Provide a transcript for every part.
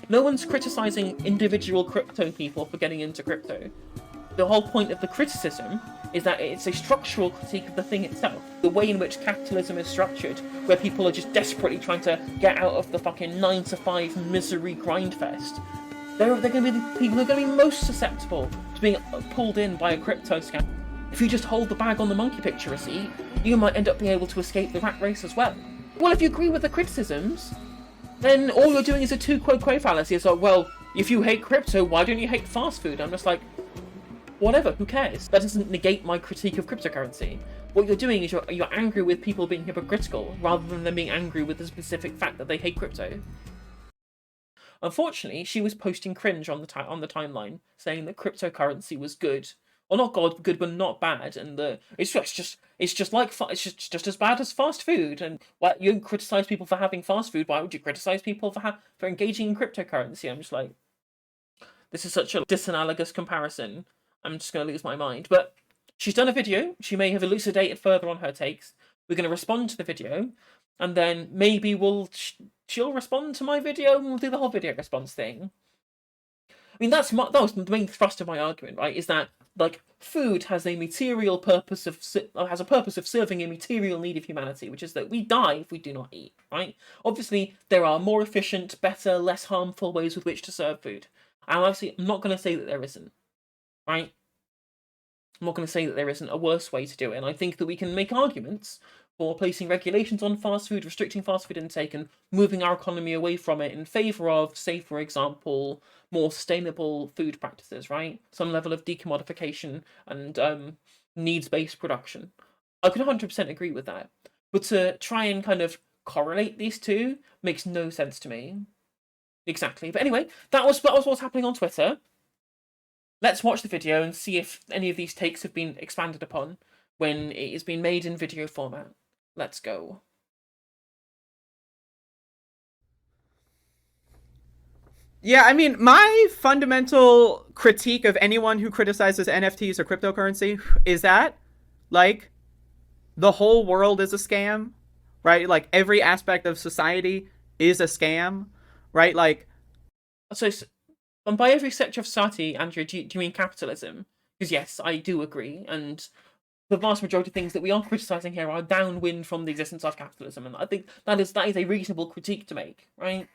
No one's criticizing individual crypto people for getting into crypto. The whole point of the criticism is that it's a structural critique of the thing itself. The way in which capitalism is structured, where people are just desperately trying to get out of the fucking 9-to-5 misery grind fest. They're going to be the people who are going to be most susceptible to being pulled in by a crypto scam. If you just hold the bag on the monkey picture receipt, you might end up being able to escape the rat race as well. Well, if you agree with the criticisms, then all you're doing is a tu quoque fallacy. It's like, well, if you hate crypto, why don't you hate fast food? I'm just like, whatever, who cares? That doesn't negate my critique of cryptocurrency. What you're doing is you're angry with people being hypocritical, rather than them being angry with the specific fact that they hate crypto. Unfortunately, she was posting cringe on the timeline, saying that cryptocurrency was good. Well, not good, but not bad, and it's just as bad as fast food. And why you don't criticize people for having fast food? Why would you criticize people for engaging in cryptocurrency? I'm just like, this is such a disanalogous comparison. I'm just going to lose my mind. But she's done a video. She may have elucidated further on her takes. We're going to respond to the video, and then maybe she'll respond to my video, and we'll do the whole video response thing. I mean, that was the main thrust of my argument, right? Is that, like, food has a purpose of serving a material need of humanity, which is that we die if we do not eat, right? Obviously, there are more efficient, better, less harmful ways with which to serve food. And obviously, I'm not going to say that there isn't, right? I'm not going to say that there isn't a worse way to do it, and I think that we can make arguments for placing regulations on fast food, restricting fast food intake, and moving our economy away from it in favour of, say, for example, more sustainable food practices, right? Some level of decommodification and needs-based production. I could 100% agree with that. But to try and kind of correlate these two makes no sense to me. Exactly. But anyway, that was what's happening on Twitter. Let's watch the video and see if any of these takes have been expanded upon when it is being made in video format. Let's go. Yeah, I mean, my fundamental critique of anyone who criticizes NFTs or cryptocurrency is that, like, the whole world is a scam, right? Like, every aspect of society is a scam, right? Like, so by every sector of society, Andrew, do you mean capitalism? Because yes, I do agree, and the vast majority of things that we are criticising here are downwind from the existence of capitalism, and I think that is a reasonable critique to make, right?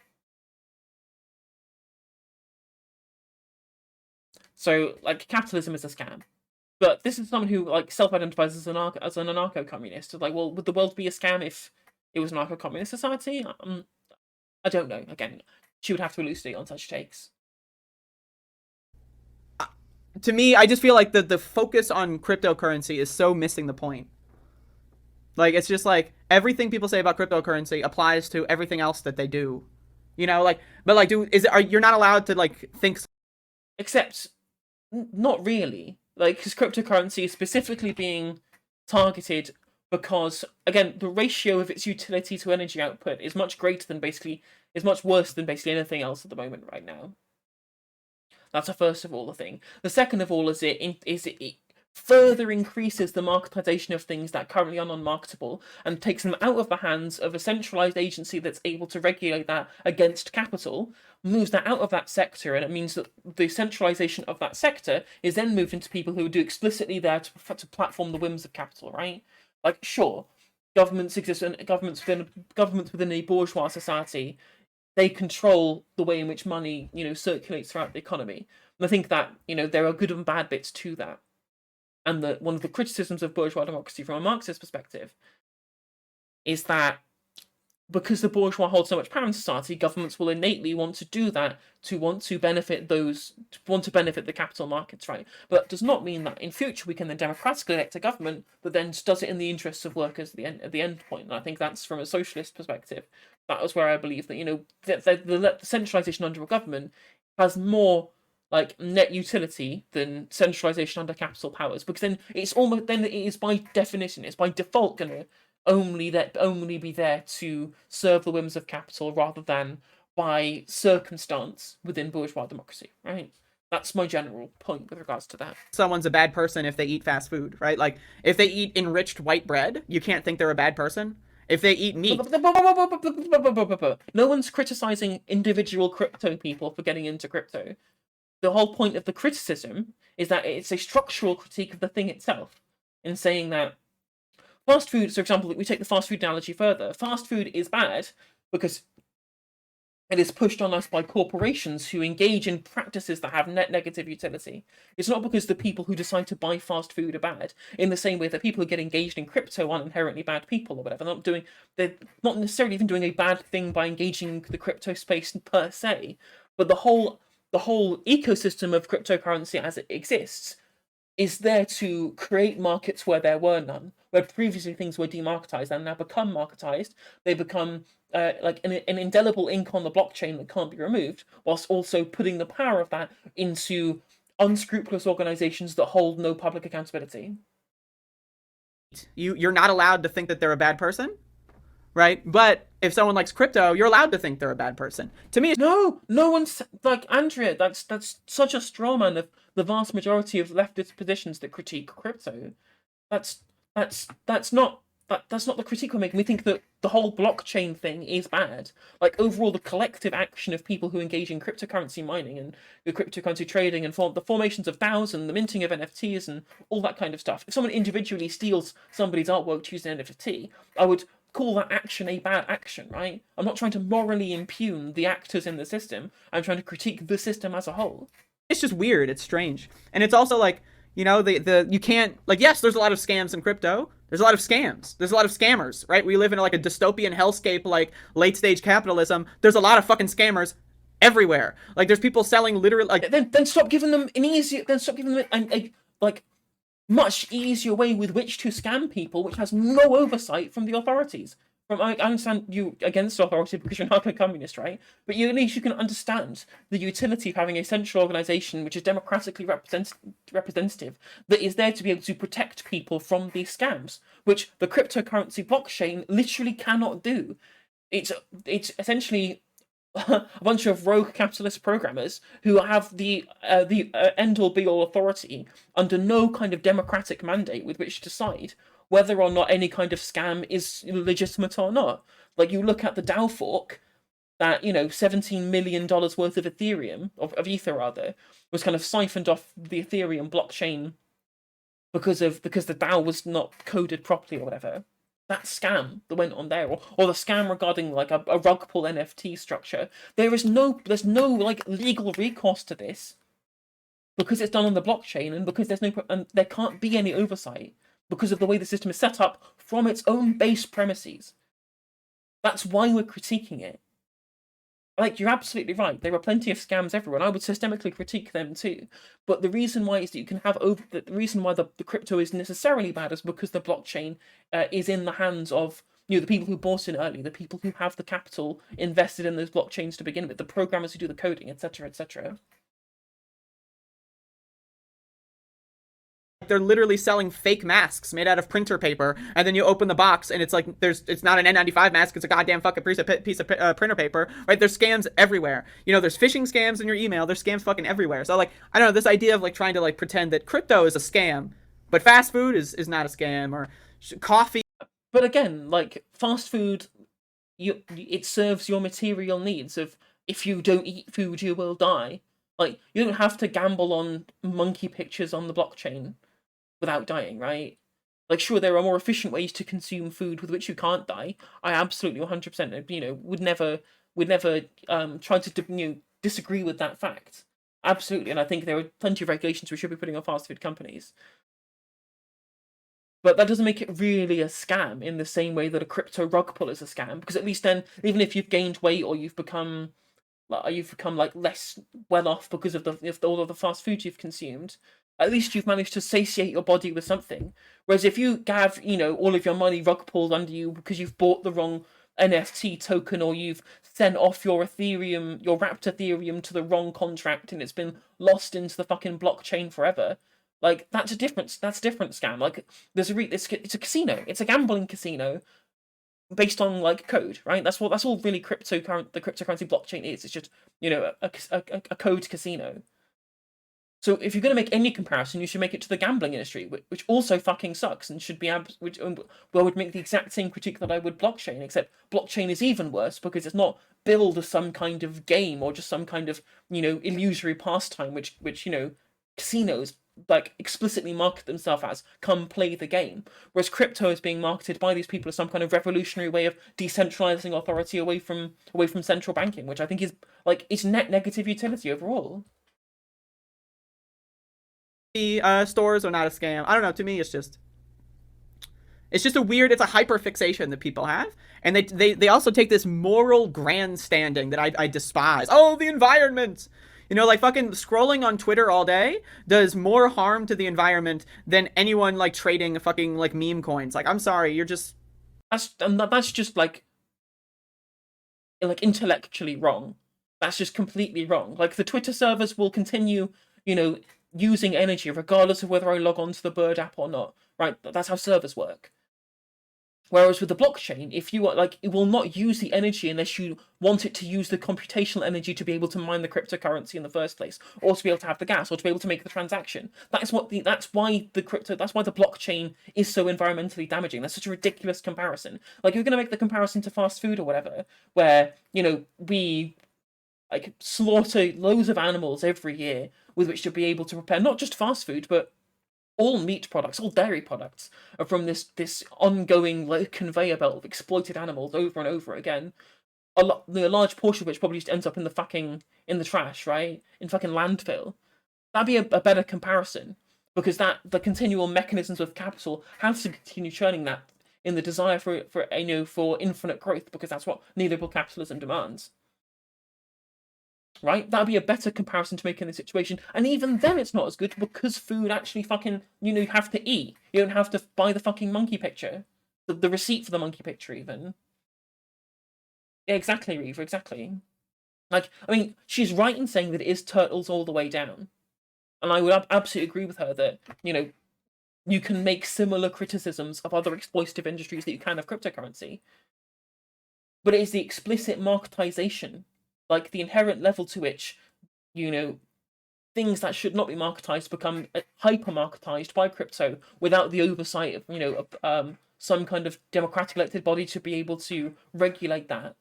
So, like, capitalism is a scam. But this is someone who, like, self-identifies as an anarcho-communist. Like, well, would the world be a scam if it was an anarcho-communist society? I don't know. Again, she would have to elucidate on such takes. To me, I just feel like the focus on cryptocurrency is so missing the point. Like, it's just like everything people say about cryptocurrency applies to everything else that they do. You know, like, but like, you're not allowed to, like, think. Except, not really. Like, because cryptocurrency is specifically being targeted because, again, the ratio of its utility to energy output is much worse than basically anything else at the moment right now. That's a first of all the thing. The second of all is it further increases the marketization of things that currently are non-marketable and takes them out of the hands of a centralized agency that's able to regulate that against capital, moves that out of that sector, and it means that the centralization of that sector is then moved into people who do explicitly there to platform the whims of capital, right? Like, sure, governments exist, and governments within a bourgeois society, they control the way in which money, circulates throughout the economy. And I think that, there are good and bad bits to that. And that one of the criticisms of bourgeois democracy from a Marxist perspective is that because the bourgeois hold so much power in society, governments will innately want to do that to benefit the capital markets, right? But that does not mean that in future we can then democratically elect a government that then does it in the interests of workers at the end point. And I think that's from a socialist perspective. That was where I believe that the centralization under a government has more like net utility than centralization under capital powers, because then it is by definition, it's by default going to only be there to serve the whims of capital rather than by circumstance within bourgeois democracy, right? That's my general point with regards to that. Someone's a bad person if they eat fast food, right? Like, if they eat enriched white bread, you can't think they're a bad person. if they eat meat. No one's criticizing individual crypto people for getting into crypto. The whole point of the criticism is that it's a structural critique of the thing itself, in saying that fast food, for example, we take the fast food analogy further. Fast food is bad because it is pushed on us by corporations who engage in practices that have net negative utility. It's not because the people who decide to buy fast food are bad, in the same way that people who get engaged in crypto aren't inherently bad people or whatever. They're not necessarily even doing a bad thing by engaging in the crypto space per se, but the whole ecosystem of cryptocurrency as it exists is there to create markets where there were none, where previously things were demarketized and now become marketized. They become like an indelible ink on the blockchain that can't be removed, whilst also putting the power of that into unscrupulous organizations that hold no public accountability. You're not allowed to think that they're a bad person, right? But if someone likes crypto, you're allowed to think they're a bad person. To me, no one's like Andrea. That's such a straw man of the vast majority of leftist positions that critique crypto. That's not that's not the critique we're making. We think that the whole blockchain thing is bad. Like overall, the collective action of people who engage in cryptocurrency mining and the cryptocurrency trading and the formations of DAOs and the minting of NFTs and all that kind of stuff. If someone individually steals somebody's artwork to use an NFT, I would call that action a bad action, right? I'm not trying to morally impugn the actors in the system. I'm trying to critique the system as a whole. It's just weird. It's strange. And it's also like, you know, you can't, like, yes, there's a lot of scams in crypto. There's a lot of scams. There's a lot of scammers, right? We live in like a dystopian hellscape, like late stage capitalism. There's a lot of fucking scammers everywhere. Like there's people selling literally like. Then stop giving them an easier. Then stop giving them a like much easier way with which to scam people, which has no oversight from the authorities. I understand you against authority because you're not a communist, right? But at least you can understand the utility of having a central organization which is democratically representative that is there to be able to protect people from these scams, which the cryptocurrency blockchain literally cannot do. It's essentially a bunch of rogue capitalist programmers who have the end-all be-all authority under no kind of democratic mandate with which to decide whether or not any kind of scam is legitimate or not. Like you look at the DAO fork, that $17 million worth of Ethereum, of Ether rather, was kind of siphoned off the Ethereum blockchain because the DAO was not coded properly or whatever. That scam that went on there, or the scam regarding like a rug pull NFT structure, there's no like legal recourse to this because it's done on the blockchain and because there can't be any oversight because of the way the system is set up from its own base premises. That's why we're critiquing it. Like, you're absolutely right. There are plenty of scams everywhere, and I would systemically critique them too. But the reason why is that you can have the reason why the crypto is necessarily bad is because the blockchain is in the hands of the people who bought in early, the people who have the capital invested in those blockchains to begin with, the programmers who do the coding, etc., etc. They're literally selling fake masks made out of printer paper, and then you open the box and it's like it's not an N95 mask, it's a goddamn fucking piece of printer paper, right? There's scams everywhere. There's phishing scams in your email. There's scams fucking everywhere. So like, I don't know, this idea of like trying to like pretend that crypto is a scam, but fast food is not a scam, or coffee. But again, like fast food, it serves your material needs of if you don't eat food, you will die. Like, you don't have to gamble on monkey pictures on the blockchain without dying, right? Like, sure, there are more efficient ways to consume food with which you can't die. I absolutely 100%, would never try to disagree with that fact. Absolutely, and I think there are plenty of regulations we should be putting on fast food companies. But that doesn't make it really a scam in the same way that a crypto rug pull is a scam, because at least then, even if you've gained weight or you've become like less well off because of all of the fast food you've consumed, at least you've managed to satiate your body with something. Whereas if you have, all of your money rug pulled under you because you've bought the wrong NFT token, or you've sent off your Ethereum, your wrapped Ethereum to the wrong contract and it's been lost into the fucking blockchain forever, like that's a different scam. Like it's a casino. It's a gambling casino based on like code, right? That's all really the cryptocurrency blockchain is. It's just a code casino. So if you're going to make any comparison, you should make it to the gambling industry, which also fucking sucks and should be which would make the exact same critique that I would blockchain, except blockchain is even worse because it's not billed as some kind of game or just some kind of illusory pastime, which casinos like explicitly market themselves as come play the game, whereas crypto is being marketed by these people as some kind of revolutionary way of decentralizing authority away from central banking, which I think is like it's net negative utility overall. Stores are not a scam. I don't know. To me, it's just a weird. It's a hyper fixation that people have, and they also take this moral grandstanding that I despise. Oh, the environment. Like fucking scrolling on Twitter all day does more harm to the environment than anyone like trading fucking like meme coins. Like, I'm sorry, you're just that's just like intellectually wrong. That's just completely wrong. Like the Twitter servers will continue, using energy regardless of whether I log on to the Bird app or not. Right? That's how servers work. Whereas with the blockchain, if you are like, it will not use the energy unless you want it to use the computational energy to be able to mine the cryptocurrency in the first place, or to be able to have the gas, or to be able to make the transaction. That's why the blockchain is so environmentally damaging. That's such a ridiculous comparison. Like, you're going to make the comparison to fast food or whatever, where we like slaughter loads of animals every year with which to be able to prepare not just fast food, but all meat products, all dairy products are from this ongoing like conveyor belt of exploited animals over and over again. A large portion of which probably just ends up in the trash, right? In fucking landfill. That'd be a better comparison, because the continual mechanisms of capital have to continue churning that in the desire for infinite growth, because that's what neoliberal capitalism demands. Right? That'd be a better comparison to make in this situation. And even then it's not as good, because food actually fucking, you have to eat. You don't have to buy the fucking monkey picture. The receipt for the monkey picture, even. Yeah, exactly, Reaver, exactly. Like, I mean, she's right in saying that it is turtles all the way down. And I would absolutely agree with her that, you can make similar criticisms of other exploitative industries that you can of cryptocurrency. But it is the explicit marketization, like the inherent level to which, things that should not be marketized become hyper-marketized by crypto without the oversight of, some kind of democratic elected body to be able to regulate that.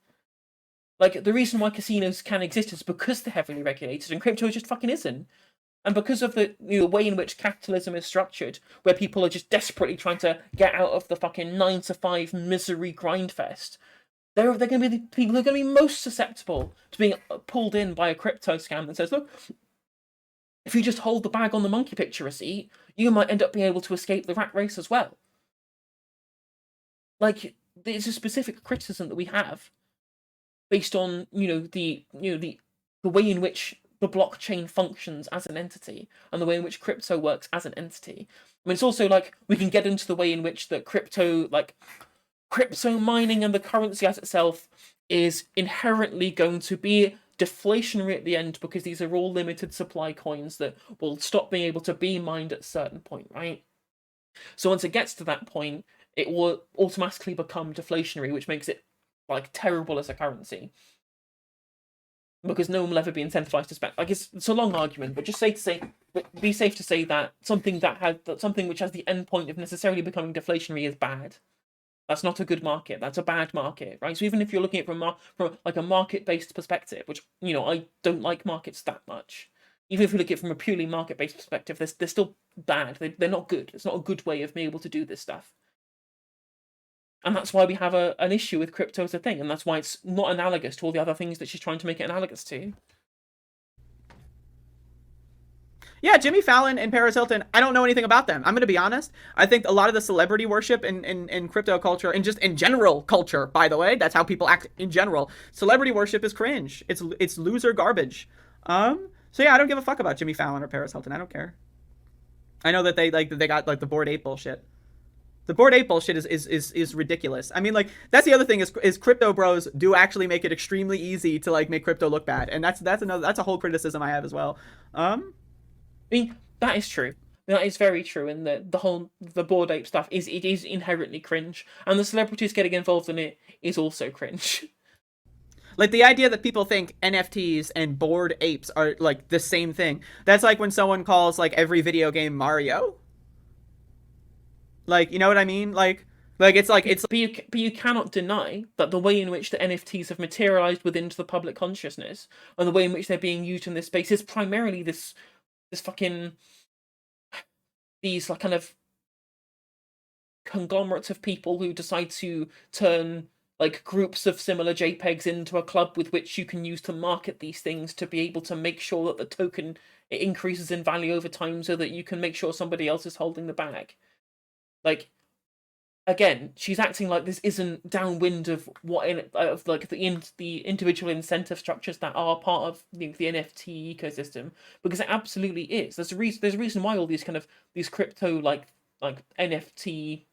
Like, the reason why casinos can exist is because they're heavily regulated, and crypto just fucking isn't. And because of the way in which capitalism is structured, where people are just desperately trying to get out of the fucking 9-to-5 misery grindfest, they're going to be the people who are going to be most susceptible to being pulled in by a crypto scam that says, look, if you just hold the bag on the monkey picture receipt, you might end up being able to escape the rat race as well. Like, there's a specific criticism that we have based on, the way in which the blockchain functions as an entity and the way in which crypto works as an entity. I mean, it's also like we can get into the way in which the crypto mining and the currency as itself is inherently going to be deflationary at the end, because these are all limited supply coins that will stop being able to be mined at a certain point, right? So once it gets to that point, it will automatically become deflationary, which makes it like terrible as a currency, because no one will ever be incentivized to spend. Like, it's a long argument, but be safe to say that something which has the end point of necessarily becoming deflationary is bad. That's not a good market. That's a bad market, right? So even if you're looking at it from like a market-based perspective, which I don't like markets that much. Even if you look at it from a purely market-based perspective, they're still bad. They're not good. It's not a good way of being able to do this stuff. And that's why we have an issue with crypto as a thing, and that's why it's not analogous to all the other things that she's trying to make it analogous to. Yeah, Jimmy Fallon and Paris Hilton, I don't know anything about them. I'm going to be honest. I think a lot of the celebrity worship in crypto culture, and just in general culture, by the way, that's how people act in general. Celebrity worship is cringe. It's loser garbage. So yeah, I don't give a fuck about Jimmy Fallon or Paris Hilton. I don't care. I know that they got like the Bored Ape bullshit. The Bored Ape bullshit is ridiculous. I mean, like, that's the other thing is crypto bros do actually make it extremely easy to like make crypto look bad, and that's a whole criticism I have as well. I mean, that is true. That is very true, and the Bored Ape stuff is inherently cringe, and the celebrities getting involved in it is also cringe. Like the idea that people think NFTs and bored apes are like the same thing. That's like when someone calls like every video game Mario. Like, you know what I mean? Like it's But you cannot deny that the way in which the NFTs have materialized within the public consciousness and the way in which they're being used in this space is primarily this fucking these like kind of conglomerates of people who decide to turn like groups of similar JPEGs into a club with which you can use to market these things to be able to make sure that the token it increases in value over time so that you can make sure somebody else is holding the bag. Like again, she's acting like this isn't downwind of what of like the individual incentive structures that are part of the NFT ecosystem, because it absolutely is. There's a reason why all these kind of these crypto like NFT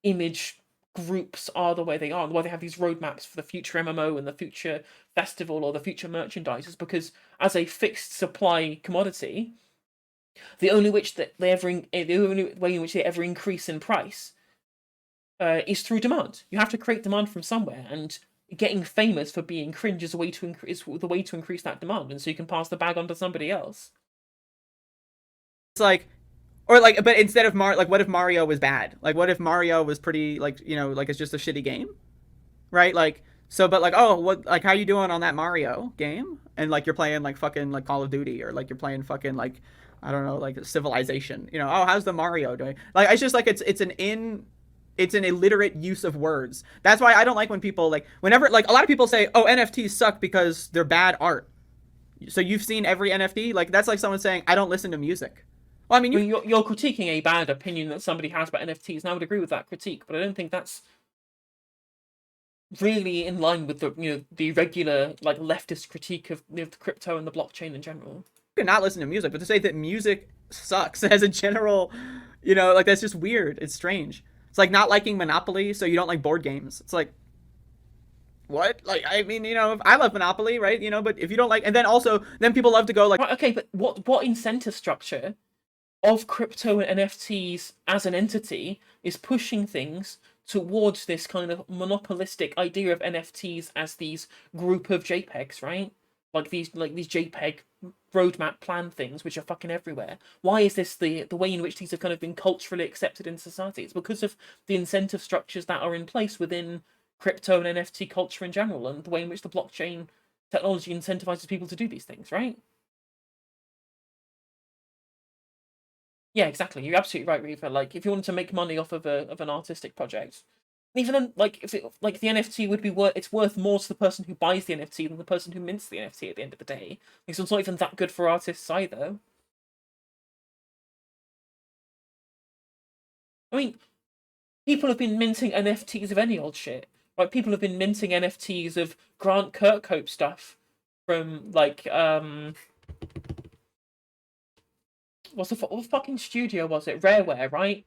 image groups are the way they are, and why they have these roadmaps for the future MMO and the future festival or the future merchandise, is because as a fixed supply commodity, the only way in which they ever increase in price is through demand. You have to create demand from somewhere, and getting famous for being cringe is the way to increase that demand, and so you can pass the bag on to somebody else. like, or like, but instead of like, what if Mario was bad? Like, what if Mario was pretty, like, you know, like it's just a shitty game, right? Like, so, but like, oh, what, like, how you doing on that Mario game? And like, you're playing like fucking like Call of Duty, or like you're playing fucking like, I don't know, like Civilization. You know, oh, how's the Mario doing? Like, it's just like it's an illiterate use of words. That's why I don't like when people like whenever like a lot of people say, oh, NFTs suck because they're bad art. So you've seen every NFT? Like that's like someone saying, I don't listen to music. Well, I mean, You're critiquing a bad opinion that somebody has about NFTs, and I would agree with that critique, but I don't think that's really in line with the regular like leftist critique of the crypto and the blockchain in general. you can not listen to music, but to say that music sucks as a general, you know, like that's just weird. It's strange. It's like not liking Monopoly, so you don't like board games. It's like, what? Like, I mean, you know, I love Monopoly, right? You know, but if you don't like, and then also, then people love to go like, Right, okay, but what incentive structure of crypto and NFTs as an entity is pushing things towards this kind of monopolistic idea of NFTs as these group of JPEGs, right? Like these JPEG roadmap plan things which are fucking everywhere. Why is this the way in which these have kind of been culturally accepted in society? It's because of the incentive structures that are in place within crypto and NFT culture in general, and the way in which the blockchain technology incentivizes people to do these things, right? Yeah, exactly. You're absolutely right, Reaver. Like, if you wanted to make money off of an artistic project, even then, like, if the NFT would be it's worth more to the person who buys the NFT than the person who mints the NFT at the end of the day. Because it's not even that good for artists either. I mean, people have been minting NFTs of any old shit. Like, people have been minting NFTs of Grant Kirkhope stuff from like what fucking studio was it? Rareware, right?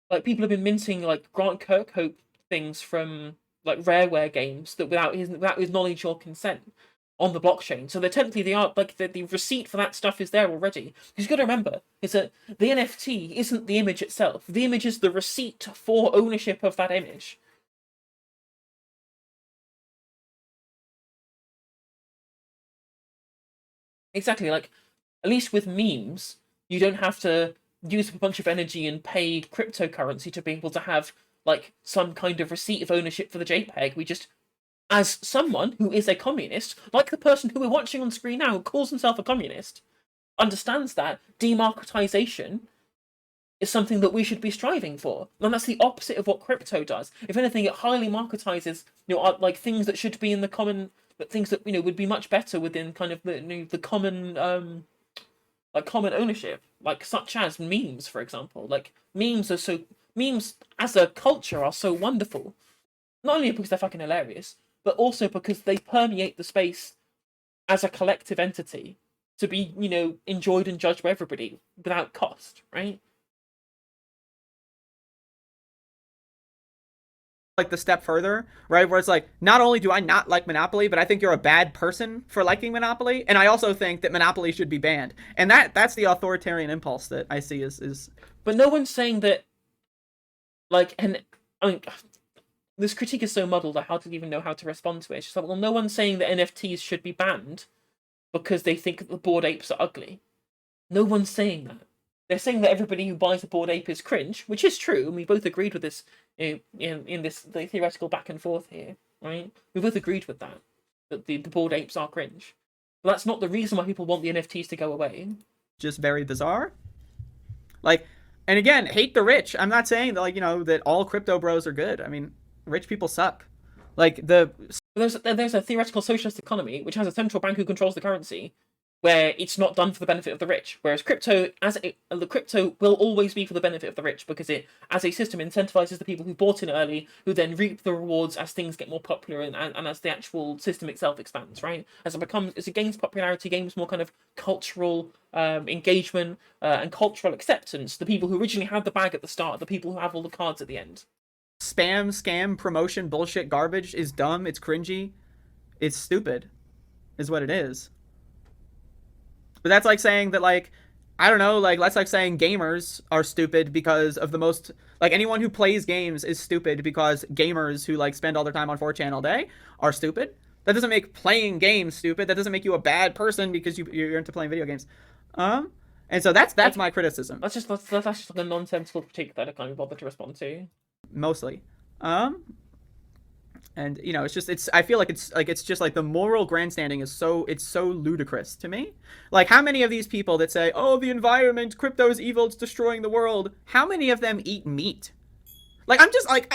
Like people have been minting like Grant Kirkhope things from like Rareware games that without his knowledge or consent on the blockchain. So they're technically they are like the receipt for that stuff is there already. Because you got to remember is that the NFT isn't the image itself. The image is the receipt for ownership of that image. Exactly, like at least with memes, you don't have to use a bunch of energy and pay cryptocurrency to be able to have like some kind of receipt of ownership for the JPEG. We just, as someone who is a communist, like the person who we're watching on screen now, who calls himself a communist, understands that democratization is something that we should be striving for, and that's the opposite of what crypto does. If anything, it highly marketizes, like things that should be in the common, but things that would be much better within kind of the common like common ownership, like such as memes, for example. Like memes as a culture are so wonderful, not only because they're fucking hilarious, but also because they permeate the space as a collective entity to be enjoyed and judged by everybody without cost, right? like the step further, right? Where it's like, not only do I not like Monopoly, but I think you're a bad person for liking Monopoly, and I also think that Monopoly should be banned. And that's the authoritarian impulse that I see is. But no one's saying that. Like, and I mean, this critique is so muddled I hardly even know how to respond to it. It's just like, well, no one's saying that NFTs should be banned because they think the Bored Apes are ugly. No one's saying that. They're saying that everybody who buys a Bored Ape is cringe, which is true, and we both agreed with this in this the theoretical back and forth here, right? We both agreed with that the Bored Apes are cringe. But that's not the reason why people want the NFTs to go away. Just very bizarre. Like, and again, hate the rich. I'm not saying that, like, you know, that all crypto bros are good. I mean, rich people suck. Like, there's a theoretical socialist economy which has a central bank who controls the currency, where it's not done for the benefit of the rich. Whereas the crypto will always be for the benefit of the rich, because it, as a system, incentivizes the people who bought in early, who then reap the rewards as things get more popular and as the actual system itself expands, right? As it gains popularity, gains more kind of cultural engagement and cultural acceptance. The people who originally had the bag at the start are the people who have all the cards at the end. spam, scam, promotion, bullshit, garbage is dumb, it's cringy, it's stupid, is what it is. But that's like saying that, like, I don't know, like, that's like saying gamers are stupid because of the most, like, anyone who plays games is stupid because gamers who, like, spend all their time on 4chan all day are stupid. That doesn't make playing games stupid. That doesn't make you a bad person because you're into playing video games. And so that's my criticism. That's just like a nonsensical critique that I can't even bother to respond to. Mostly. And you know, I feel like it's just like the moral grandstanding is so ludicrous to me. Like, how many of these people that say, oh, the environment, crypto is evil, it's destroying the world, how many of them eat meat? Like, I'm just like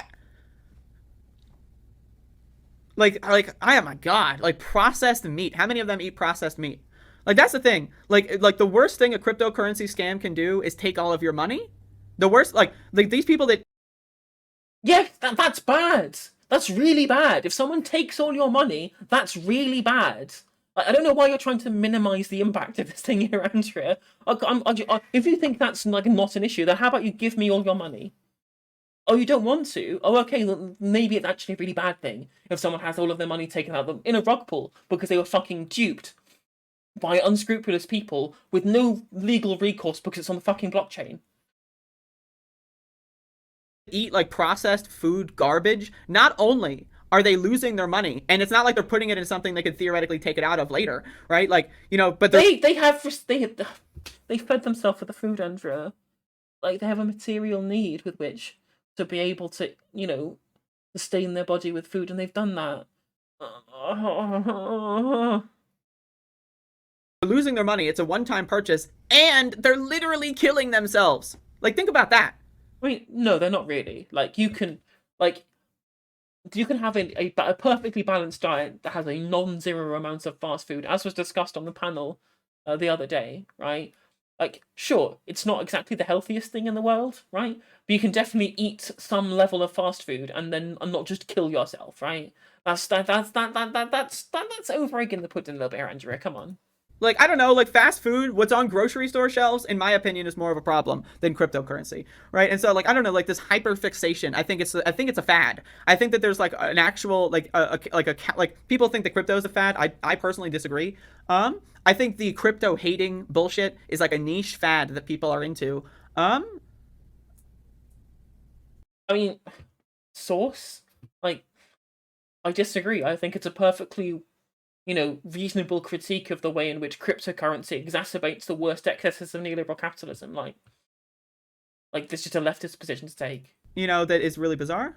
oh my god, like, processed meat. How many of them eat processed meat? Like, that's the thing. Like the worst thing a cryptocurrency scam can do is take all of your money. The worst, like these people that... Yeah, that's bad. That's really bad. If someone takes all your money, that's really bad. I don't know why you're trying to minimize the impact of this thing here, Andrea. If you think that's like not an issue, then how about you give me all your money? Oh, you don't want to? Oh, okay, maybe it's actually a really bad thing if someone has all of their money taken out of them in a rug pull because they were fucking duped by unscrupulous people with no legal recourse because it's on the fucking blockchain. Eat like processed food garbage, not only are they losing their money, and it's not like they're putting it in something they could theoretically take it out of later, right? Like, you know, but they fed themselves with the food, Andrea. Like, they have a material need with which to be able to, you know, sustain their body with food, and they've done that. They're losing their money. It's a one-time purchase, and they're literally killing themselves. Like, think about that. I mean, no, they're not really. Like, you can have a perfectly balanced diet that has a non-zero amount of fast food, as was discussed on the panel the other day, right? Like, sure, it's not exactly the healthiest thing in the world, right? But you can definitely eat some level of fast food and not just kill yourself, right? That's over egging the pudding a little bit, Andrea. Come on. Like, I don't know, like, fast food, what's on grocery store shelves, in my opinion, is more of a problem than cryptocurrency, right? And so, like, I don't know, like, this hyper fixation, I think it's a fad. I think that there's like an actual, like people think that crypto is a fad. I personally disagree. I think the crypto hating bullshit is like a niche fad that people are into. I mean, source, like, I disagree. I think it's a perfectly, you know, reasonable critique of the way in which cryptocurrency exacerbates the worst excesses of neoliberal capitalism. Like this is just a leftist position to take. You know, that is really bizarre.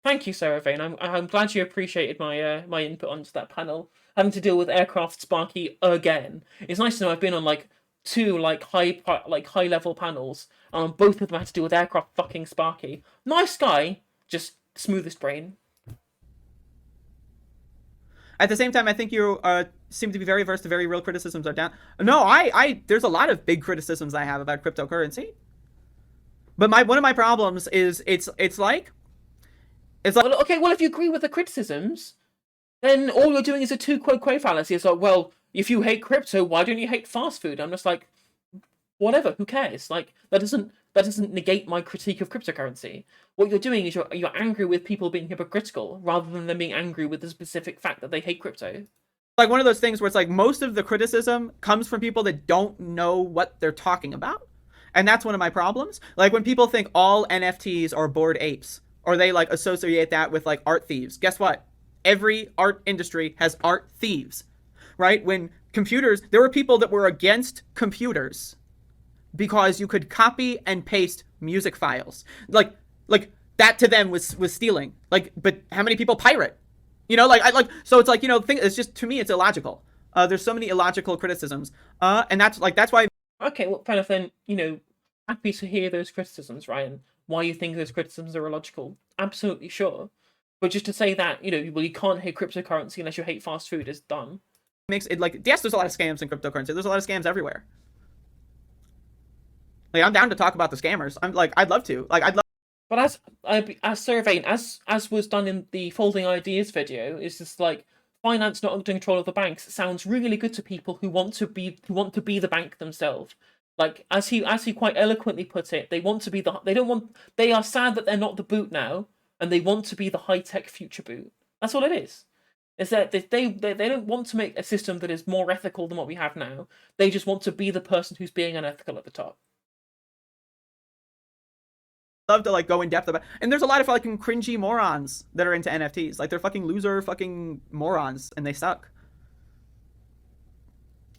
Thank you, Sarah Vane. I'm glad you appreciated my my input onto that panel. Having to deal with aircraft Sparky again. It's nice to know I've been on like two high level panels, and on both of them I had to deal with aircraft fucking Sparky. Nice guy, just smoothest brain. At the same time, I think you seem to be very versed to very real criticisms are down. No, there's a lot of big criticisms I have about cryptocurrency. But one of my problems is it's like well, okay, well, if you agree with the criticisms, then all you're doing is a two quo fallacy. It's like, well, if you hate crypto, why don't you hate fast food? I'm just like, whatever, who cares? Like, that doesn't negate my critique of cryptocurrency. What you're doing is you're angry with people being hypocritical rather than them being angry with the specific fact that they hate crypto. Like, one of those things where it's like most of the criticism comes from people that don't know what they're talking about. And that's one of my problems. Like, when people think all NFTs are Bored Apes, or they like associate that with like art thieves. Guess what? Every art industry has art thieves, right? When computers, there were people that were against computers because you could copy and paste music files. Like that to them was stealing. Like, but how many people pirate? You know, so it's like, you know, it's just, to me, it's illogical. There's so many illogical criticisms. And that's why. Okay, well, fair enough then. You know, happy to hear those criticisms, Ryan. Why you think those criticisms are illogical? Absolutely sure. But just to say that, you know, well, you can't hate cryptocurrency unless you hate fast food is dumb. Makes it like, yes, there's a lot of scams in cryptocurrency. There's a lot of scams everywhere. Like, I'm down to talk about the scammers. I'm like, I'd love to. Like, I'd love. But as surveying, as was done in the Folding Ideas video, is just like finance not under control of the banks sounds really good to people who want to be the bank themselves. Like as he quite eloquently put it, they want to be they are sad that they're not the boot now, and they want to be the high tech future boot. That's all it is. Is that they don't want to make a system that is more ethical than what we have now. They just want to be the person who's being unethical at the top. Love to like go in depth about, and there's a lot of fucking cringy morons that are into NFTs. Like, they're fucking loser fucking morons and they suck.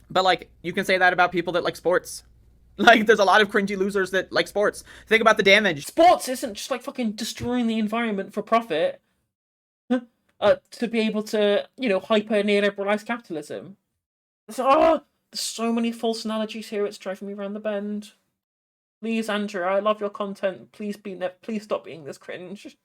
But like, you can say that about people that like sports. Like, there's a lot of cringy losers that like sports. Think about the damage. Sports isn't just like fucking destroying the environment for profit. To be able to, you know, hyper neoliberalize capitalism. There's so many false analogies here. It's driving me around the bend. Please, Andrea, I love your content. Please stop being this cringe.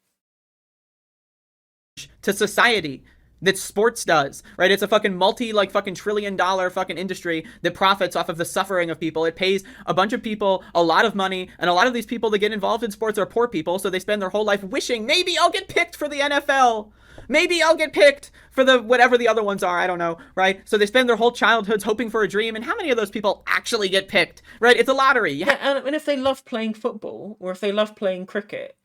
To society that sports does, right? It's a fucking fucking $1 trillion fucking industry that profits off of the suffering of people. It pays a bunch of people a lot of money, and a lot of these people that get involved in sports are poor people, so they spend their whole life wishing, maybe I'll get picked for the NFL. Maybe I'll get picked for the whatever the other ones are. I don't know, right? So they spend their whole childhoods hoping for a dream, and how many of those people actually get picked, right? It's a lottery. Yeah, and if they love playing football, or if they love playing cricket,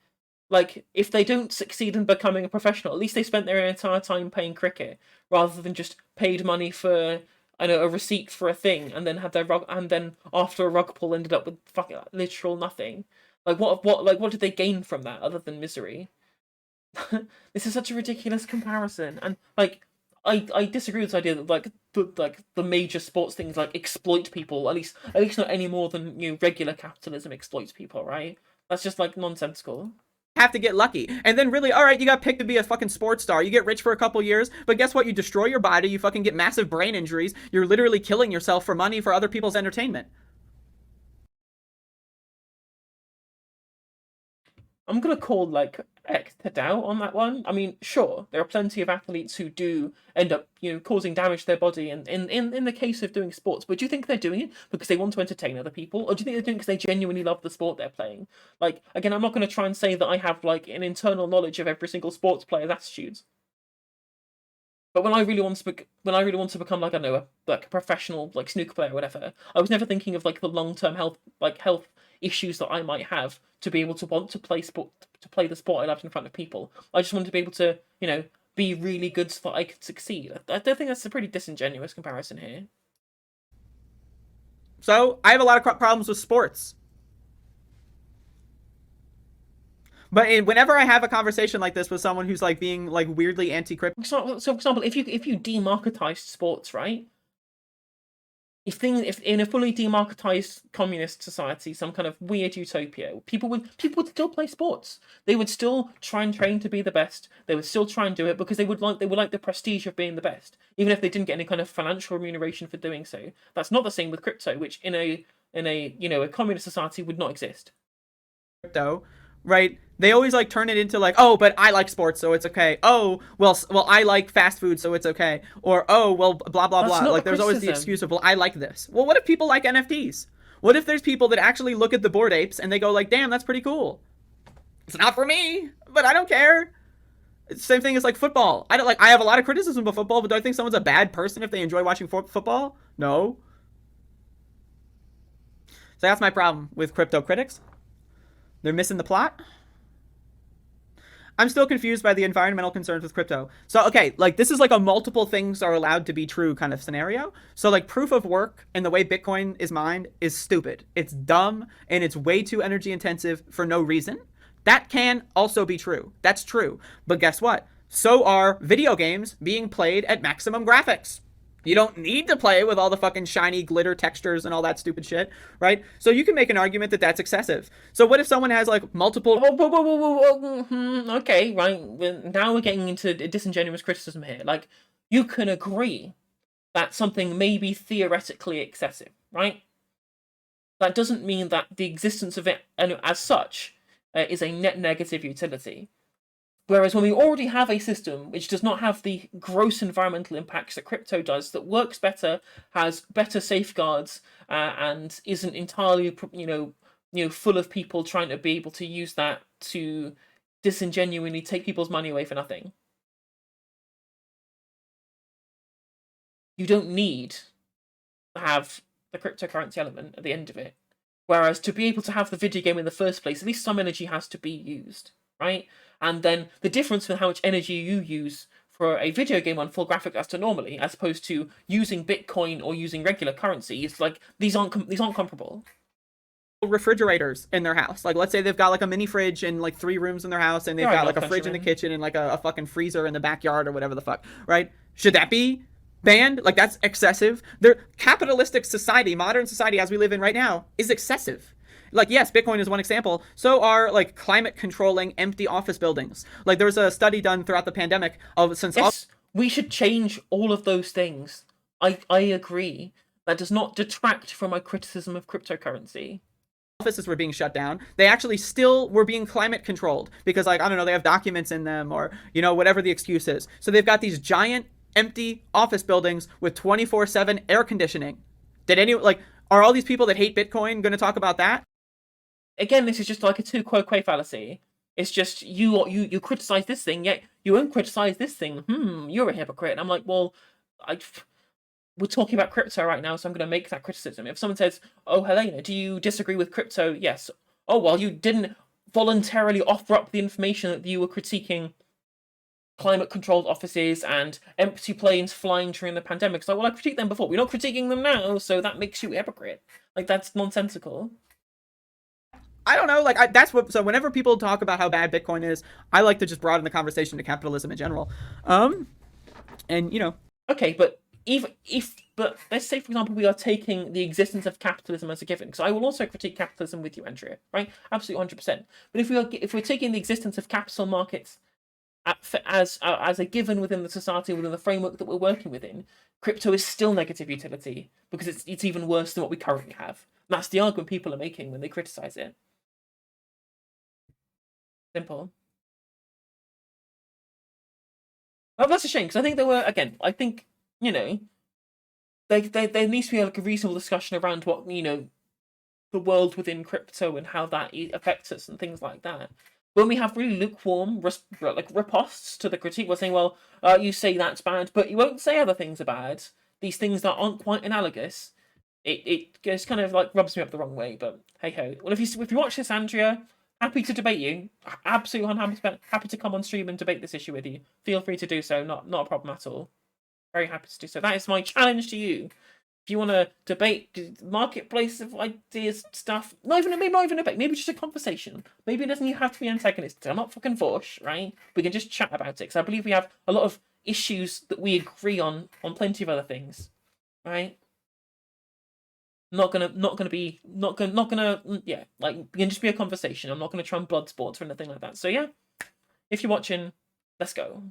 like, if they don't succeed in becoming a professional, at least they spent their entire time playing cricket, rather than just paid money for, I know, a receipt for a thing, and then had their and then after a rug pull ended up with fucking literal nothing. Like, what did they gain from that other than misery? This is such a ridiculous comparison, and like, I disagree with this idea that the major sports things like exploit people, at least not any more than, you know, regular capitalism exploits people, right? That's just like nonsensical. Have to get lucky, and then really, all right, you got picked to be a fucking sports star, you get rich for a couple years, but guess what? You destroy your body, you fucking get massive brain injuries, you're literally killing yourself for money for other people's entertainment. I'm gonna call like X to doubt on that one. I mean, sure, there are plenty of athletes who do end up, you know, causing damage to their body, and in the case of doing sports. But do you think they're doing it because they want to entertain other people, or do you think they're doing it because they genuinely love the sport they're playing? Like, again, I'm not going to try and say that I have like an internal knowledge of every single sports player's attitudes. But when I really want to become like, I don't know, a professional like snooker player or whatever, I was never thinking of like the long-term health issues that I might have to be able to want to play the sport I loved in front of people. I just wanted to be able to, you know, be really good so that I could succeed. I don't think that's a pretty disingenuous comparison here. So I have a lot of problems with sports. But whenever I have a conversation like this with someone who's like being like weirdly anti-crypto, so for example, if you demarketized sports, right? If in a fully demarketized communist society, some kind of weird utopia, people would still play sports. They would still try and train to be the best. They would still try and do it because they would like the prestige of being the best, even if they didn't get any kind of financial remuneration for doing so. That's not the same with crypto, which in a you know, a communist society would not exist. Right? They always like turn it into like, oh, but I like sports, so it's okay. Oh, well, I like fast food, so it's okay. Or, oh, well, blah blah blah. Like, there's always the excuse of, well, I like this. Well, what if people like NFTs? What if there's people that actually look at the Bored Apes and they go like, damn, that's pretty cool. It's not for me, but I don't care. It's the same thing as like football. I have a lot of criticism of football, but do I think someone's a bad person if they enjoy watching football? No. So that's my problem with crypto critics. They're missing the plot. I'm still confused by the environmental concerns with crypto. So, okay, like, this is like a multiple things are allowed to be true kind of scenario. So, like, proof of work and the way Bitcoin is mined is stupid. It's dumb, and it's way too energy intensive for no reason. That can also be true. That's true. But guess what? So are video games being played at maximum graphics. You don't need to play with all the fucking shiny glitter textures and all that stupid shit, right? So you can make an argument that that's excessive. So what if someone has like multiple... Okay, right. Now we're getting into disingenuous criticism here. Like, you can agree that something may be theoretically excessive, right? That doesn't mean that the existence of it as such is a net negative utility. Whereas when we already have a system which does not have the gross environmental impacts that crypto does, that works better, has better safeguards, and isn't entirely, full of people trying to be able to use that to disingenuously take people's money away for nothing. You don't need to have the cryptocurrency element at the end of it. Whereas to be able to have the video game in the first place, at least some energy has to be used, right? And then the difference with how much energy you use for a video game on full graphics as to normally, as opposed to using Bitcoin or using regular currency, is like these aren't comparable. Refrigerators in their house. Like, let's say they've got like a mini fridge in like 3 rooms in their house, and they've got like a fridge in the kitchen and like a fucking freezer in the backyard or whatever the fuck, right? Should that be banned? Like, that's excessive. The capitalistic society, modern society as we live in right now, is excessive. Like, yes, Bitcoin is one example. So are like climate controlling empty office buildings. Like, there was a study done throughout the pandemic of yes, we should change all of those things. I agree. That does not detract from my criticism of cryptocurrency. Offices were being shut down. They actually still were being climate controlled because, like, I don't know, they have documents in them or, whatever the excuse is. So they've got these giant empty office buildings with 24/7 air conditioning. Are all these people that hate Bitcoin going to talk about that? Again, this is just like a tu quoque fallacy. It's just you criticize this thing, yet you won't criticize this thing. You're a hypocrite. And I'm like, well, we're talking about crypto right now, so I'm going to make that criticism. If someone says, "Oh, Helena, do you disagree with crypto?" Yes. Oh, well, you didn't voluntarily offer up the information that you were critiquing climate-controlled offices and empty planes flying during the pandemic. So, well, I critiqued them before. We're not critiquing them now, so that makes you a hypocrite. Like, that's nonsensical. I don't know, so whenever people talk about how bad Bitcoin is, I like to just broaden the conversation to capitalism in general. Okay, but but let's say, for example, we are taking the existence of capitalism as a given, because I will also critique capitalism with you, Andrea, right? Absolutely 100%. But if we're taking the existence of capital markets as a given within the society, within the framework that we're working within, crypto is still negative utility, because it's even worse than what we currently have. And that's the argument people are making when they criticize it. Simple. Oh, that's a shame, because I think there needs to be like a reasonable discussion around what, the world within crypto and how that affects us and things like that. When we have really lukewarm riposts to the critique, we're saying, well, you say that's bad, but you won't say other things are bad. These things that aren't quite analogous. It just kind of like rubs me up the wrong way, but hey ho. Well, if you watch this, Andrea, happy to debate you. Absolutely happy to come on stream and debate this issue with you. Feel free to do so. Not a problem at all. Very happy to do so. That is my challenge to you. If you want to debate the marketplace of ideas stuff, not even a debate, maybe just a conversation. Maybe it doesn't even have to be antagonistic. I'm not fucking forced, right? We can just chat about it, because I believe we have a lot of issues that we agree on plenty of other things, right? We can just be a conversation. I'm not gonna try and blood sports or anything like that. So yeah, if you're watching, let's go.